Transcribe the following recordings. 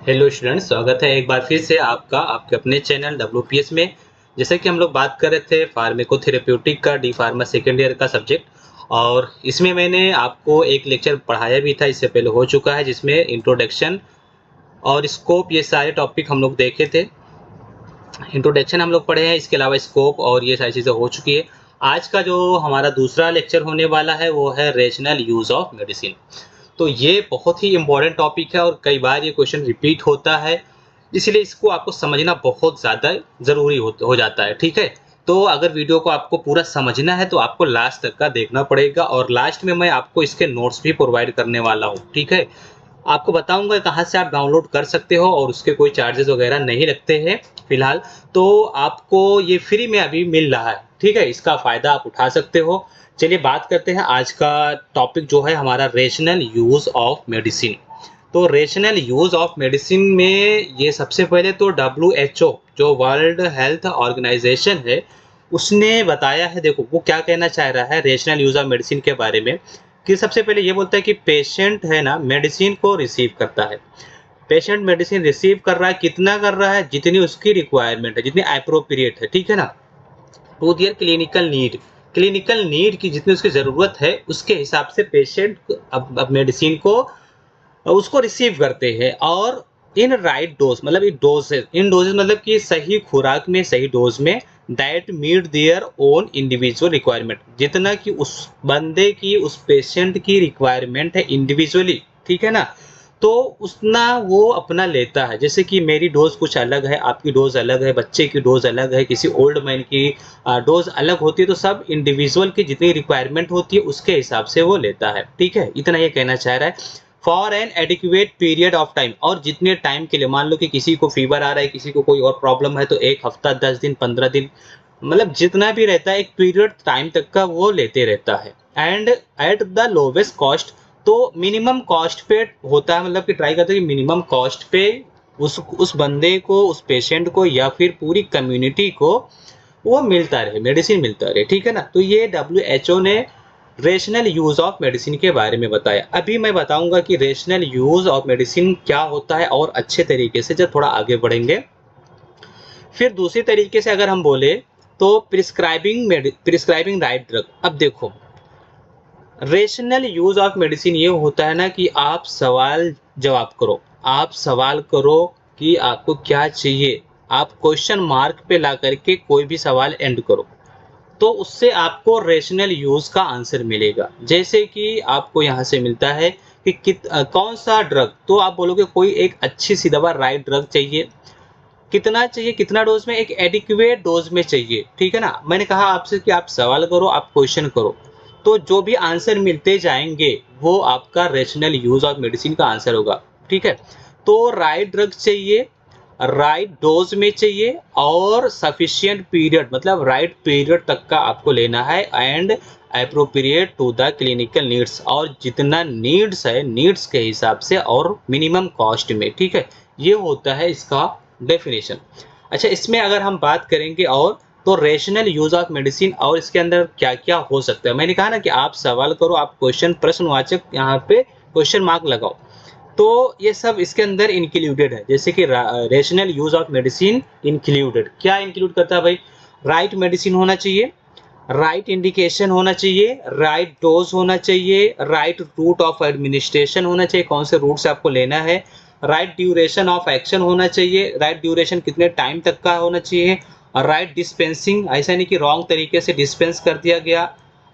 Hello students, स्वागत है एक बार फिर से आपका आपके अपने चैनल डब्ल्यूपीएस में। जैसे कि हम लोग बात कर रहे थे फार्माकोथेरेप्यूटिक का डी फार्मा सेकेंड ईयर का सब्जेक्ट, और इसमें मैंने आपको एक लेक्चर पढ़ाया भी था, इससे पहले हो चुका है, जिसमें इंट्रोडक्शन और स्कोप ये सारे टॉपिक हम लोग देखे थे। इंट्रोडक्शन हम लोग पढ़े हैं, इसके अलावा स्कोप और ये सारी चीज़ें हो चुकी है। आज का जो हमारा दूसरा लेक्चर होने वाला है वो है रेशनल यूज़ ऑफ मेडिसिन। तो ये बहुत ही इम्पोर्टेंट टॉपिक है और कई बार ये क्वेश्चन रिपीट होता है, इसलिए इसको आपको समझना बहुत ज़्यादा ज़रूरी हो जाता है। ठीक है, तो अगर वीडियो को आपको पूरा समझना है तो आपको लास्ट तक का देखना पड़ेगा, और लास्ट में मैं आपको इसके नोट्स भी प्रोवाइड करने वाला हूँ। ठीक है, आपको बताऊंगा कहाँ से आप डाउनलोड कर सकते हो, और उसके कोई चार्जेस वगैरह नहीं लगते हैं फिलहाल। तो आपको ये फ्री में अभी मिल रहा है। ठीक है, इसका फ़ायदा आप उठा सकते हो। चलिए बात करते हैं, आज का टॉपिक जो है हमारा रेशनल यूज़ ऑफ मेडिसिन। तो रेशनल यूज़ ऑफ मेडिसिन में ये सबसे पहले तो WHO जो वर्ल्ड हेल्थ ऑर्गेनाइजेशन है, उसने बताया है। देखो वो क्या कहना चाह रहा है रेशनल यूज़ ऑफ मेडिसिन के बारे में, कि सबसे पहले ये बोलता है कि पेशेंट है ना मेडिसिन को रिसीव करता है। पेशेंट मेडिसिन रिसीव कर रहा है, कितना कर रहा है, जितनी उसकी रिक्वायरमेंट है, जितनी अप्रोप्रिएट है। ठीक है ना, टू दियर क्लिनिकल नीड की जितनी उसकी ज़रूरत है उसके हिसाब से पेशेंट अब मेडिसिन को उसको रिसीव करते हैं। और इन राइट डोज मतलब इन डोजेज मतलब कि सही खुराक में, सही डोज में, that meet their own individual requirement, जितना कि उस बंदे की, उस पेशेंट की रिक्वायरमेंट है इंडिविजुअली। ठीक है ना, तो उतना वो अपना लेता है। जैसे कि मेरी डोज कुछ अलग है, आपकी डोज अलग है, बच्चे की डोज अलग है, किसी ओल्ड मैन की डोज अलग होती है। तो सब इंडिविजुअल की जितनी रिक्वायरमेंट होती है उसके हिसाब से वो लेता है। ठीक है, इतना ये कहना चाह रहा है। For an adequate period of time, और जितने टाइम के लिए, मान लो कि किसी को फीवर आ रहा है, किसी को कोई और प्रॉब्लम है, तो 1 हफ्ता, 10 दिन, 15 दिन, मतलब जितना भी रहता है एक पीरियड टाइम तक का वो लेते रहता है। And at the lowest cost, तो मिनिमम कॉस्ट पे होता है, मतलब कि ट्राई करते हैं कि मिनिमम कॉस्ट पे उस बंदे को, उस पेशेंट को, या फिर पूरी कम्युनिटी को वो मिलता रहे, मेडिसिन मिलता रहे। ठीक है ना, तो ये WHO ने रेशनल यूज ऑफ मेडिसिन के बारे में बताया। अभी मैं बताऊंगा कि रेशनल यूज ऑफ मेडिसिन क्या होता है, और अच्छे तरीके से जब थोड़ा आगे बढ़ेंगे। फिर दूसरी तरीके से अगर हम बोले तो प्रिस्क्राइबिंग राइट ड्रग। अब देखो, रेशनल यूज ऑफ मेडिसिन ये होता है ना कि आप सवाल जवाब करो, आप सवाल करो कि आपको क्या चाहिए, आप क्वेश्चन मार्क पे ला करके कोई भी सवाल एंड करो, तो उससे आपको रेशनल यूज का आंसर मिलेगा। जैसे कि आपको यहाँ से मिलता है कि कौन सा ड्रग, तो आप बोलोगे कोई एक अच्छी सी दवा, राइट ड्रग चाहिए, कितना चाहिए, कितना डोज में, एक एडिक्वेट डोज में चाहिए। ठीक है ना, मैंने कहा आपसे कि आप सवाल करो, आप क्वेश्चन करो, तो जो भी आंसर मिलते जाएंगे वो आपका रेशनल यूज ऑफ मेडिसिन का आंसर होगा। ठीक है, तो राइट ड्रग चाहिए, राइट डोज में चाहिए, और सफिशियंट पीरियड, मतलब राइट पीरियड तक का आपको लेना है, and appropriate to the clinical needs, और जितना नीड्स है नीड्स के हिसाब से, और मिनिमम कॉस्ट में। ठीक है, ये होता है इसका डेफिनेशन। अच्छा, इसमें अगर हम बात करेंगे और, तो रेशनल यूज ऑफ मेडिसिन और इसके अंदर क्या क्या हो सकता है। मैंने कहा ना कि आप सवाल करो, आप क्वेश्चन, प्रश्नवाचक यहाँ पे क्वेश्चन मार्क लगाओ, तो ये सब इसके अंदर इंक्लूडेड है। जैसे कि rational use of medicine included, क्या इंक्लूड करता है भाई, राइट मेडिसिन होना चाहिए, राइट इंडिकेशन होना चाहिए, राइट डोज होना चाहिए, राइट रूट ऑफ एडमिनिस्ट्रेशन होना चाहिए, कौन से रूट से आपको लेना है, राइट ड्यूरेशन ऑफ एक्शन होना चाहिए, राइट ड्यूरेशन कितने टाइम तक का होना चाहिए, और राइट डिस्पेंसिंग, ऐसा नहीं कि रॉन्ग तरीके से डिस्पेंस कर दिया गया।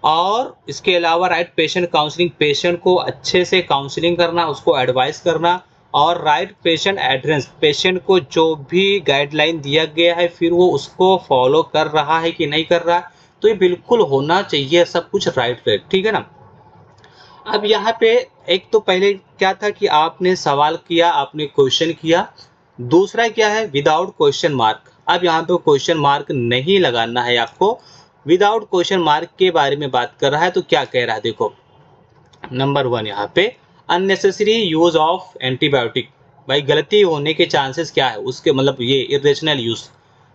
और इसके अलावा राइट पेशेंट काउंसलिंग, पेशेंट को अच्छे से काउंसलिंग करना, उसको एडवाइस करना, और राइट पेशेंट एड्रेस, पेशेंट को जो भी गाइडलाइन दिया गया है फिर वो उसको फॉलो कर रहा है कि नहीं कर रहा, तो ये बिल्कुल होना चाहिए सब कुछ राइट राइट। ठीक है ना, अब यहाँ पे एक तो पहले क्या था कि आपने सवाल किया, आपने क्वेश्चन किया। दूसरा क्या है, विदाउट क्वेश्चन मार्क। अब यहाँ पे क्वेश्चन मार्क नहीं लगाना है आपको, विदाउट क्वेश्चन मार्क के बारे में बात कर रहा है। तो क्या कह रहा है देखो, नंबर 1 यहाँ पे अननेसेसरी यूज ऑफ एंटीबायोटिक। भाई गलती होने के चांसेस क्या है उसके, मतलब ये इरेशनल यूज,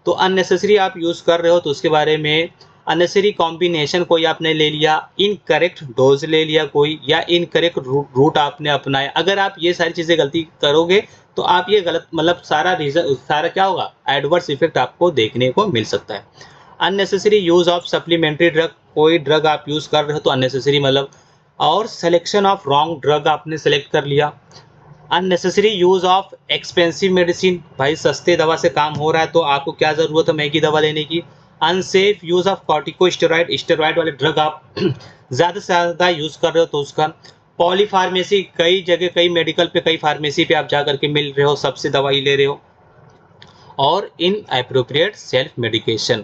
तो अननेसेसरी आप यूज कर रहे हो तो उसके बारे में अननेसेसरी कॉम्बिनेशन कोई आपने ले लिया, इनकरेक्ट डोज ले लिया कोई, या इनकरेक्ट रूट आपने अपनाया। अगर आप ये सारी चीज़ें गलती करोगे तो आप ये गलत मतलब सारा रीजन सारा क्या होगा, एडवर्स इफेक्ट आपको देखने को मिल सकता है। Unnecessary use of supplementary drug, कोई ड्रग आप यूज कर रहे हो तो अननेसेसरी मतलब, और सिलेक्शन ऑफ रॉन्ग ड्रग आपने सेलेक्ट कर लिया। Unnecessary use of expensive medicine, भाई सस्ते दवा से काम हो रहा है तो आपको क्या जरूरत है महंगी दवा लेने की। Unsafe use of corticosteroid, steroid वाले ड्रग आप ज़्यादा से ज़्यादा यूज कर रहे हो तो उसका। पॉली फार्मेसी, कई जगह कई मेडिकल पे कई फार्मेसी पे आप जा करके मिल रहे हो, सबसे दवाई ले रहे हो। और इन अप्रोप्रिएट सेल्फ मेडिकेशन,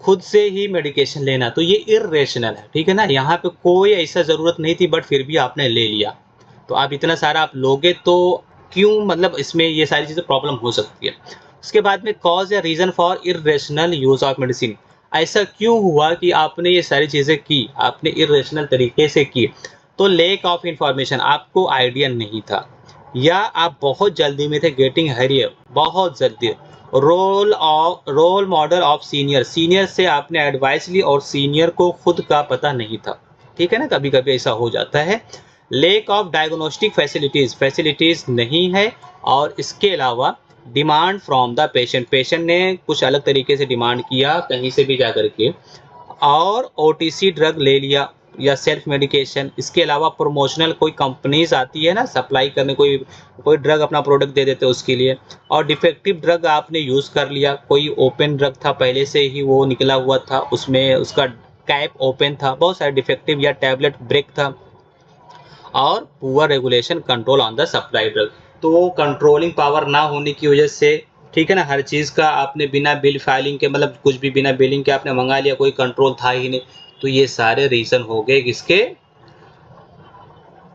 खुद से ही मेडिकेशन लेना, तो ये इरेशनल है, ठीक है ना। यहाँ पे कोई ऐसा ज़रूरत नहीं थी बट फिर भी आपने ले लिया, तो आप इतना सारा आप लोगे तो क्यों, मतलब इसमें ये सारी चीज़ें प्रॉब्लम हो सकती है। उसके बाद में कॉज या reason for irrational use of medicine, ऐसा क्यों हुआ कि आपने ये सारी चीज़ें की, आपने इरेशनल तरीके से की। तो लेक ऑफ इंफॉर्मेशन, आपको आइडिया नहीं था, या आप बहुत जल्दी में थे, गेटिंग हरी, बहुत जल्दी। Role model of senior, senior से आपने एडवाइस ली और सीनियर को खुद का पता नहीं था, ठीक है ना, कभी कभी ऐसा हो जाता है। Lake of diagnostic facilities, facilities नहीं है। और इसके अलावा demand from the patient, patient ने कुछ अलग तरीके से डिमांड किया कहीं से भी जा करके, और ओटीसी ड्रग ले लिया या सेल्फ मेडिकेशन। इसके अलावा प्रमोशनल कोई कंपनीज आती है ना सप्लाई करने, कोई कोई ड्रग अपना प्रोडक्ट दे देते हैं उसके लिए, और डिफेक्टिव ड्रग आपने यूज़ कर लिया। कोई ओपन ड्रग था पहले से ही वो निकला हुआ था, उसमें उसका कैप ओपन था, बहुत सारे डिफेक्टिव या टैबलेट ब्रेक था। और poor regulation control on the supply drug, तो कंट्रोलिंग पावर ना होने की वजह से, ठीक है ना, हर चीज़ का आपने बिना बिल फाइलिंग के, मतलब कुछ भी बिना बिलिंग के आपने मंगा लिया, कोई कंट्रोल था ही नहीं। तो ये सारे रीज़न हो गए किसके,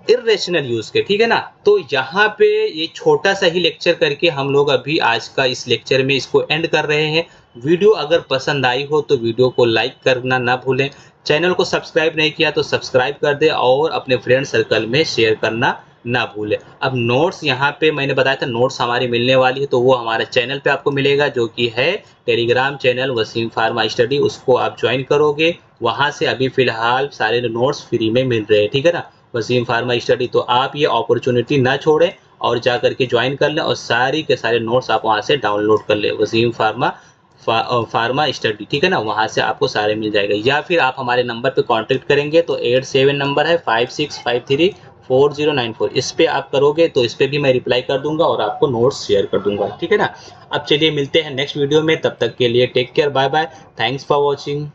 इरेशनल यूज के, ठीक है ना। तो यहाँ पे ये छोटा सा ही लेक्चर करके हम लोग अभी आज का इस लेक्चर में इसको एंड कर रहे हैं। वीडियो अगर पसंद आई हो तो वीडियो को लाइक करना ना भूलें, चैनल को सब्सक्राइब नहीं किया तो सब्सक्राइब कर दे, और अपने फ्रेंड सर्कल में शेयर करना ना भूलें। अब नोट्स यहाँ पे मैंने बताया था नोट्स हमारी मिलने वाली है, तो वो हमारे चैनल पे आपको मिलेगा, जो कि है Telegram channel Wasim pharma study, उसको आप ज्वाइन करोगे। वहाँ से अभी फिलहाल सारे नोट्स फ्री में मिल रहे हैं, ठीक है ना, वसीम फार्मा स्टडी। तो आप ये अपॉर्चुनिटी ना छोड़ें और जा करके ज्वाइन कर लें, और सारी के सारे नोट्स आप वहाँ से डाउनलोड कर लें, वसीम फार्मा स्टडी, ठीक है ना, वहाँ से आपको सारे मिल जाएगा। या फिर आप हमारे नंबर पे कांटेक्ट करेंगे तो 87 नंबर है 56534094, इस पे आप करोगे तो इस पे भी मैं रिप्लाई कर दूंगा और आपको नोट्स शेयर कर दूंगा, ठीक है ना। अब चलिए मिलते हैं नेक्स्ट वीडियो में, तब तक के लिए take care, bye bye, thanks for watching.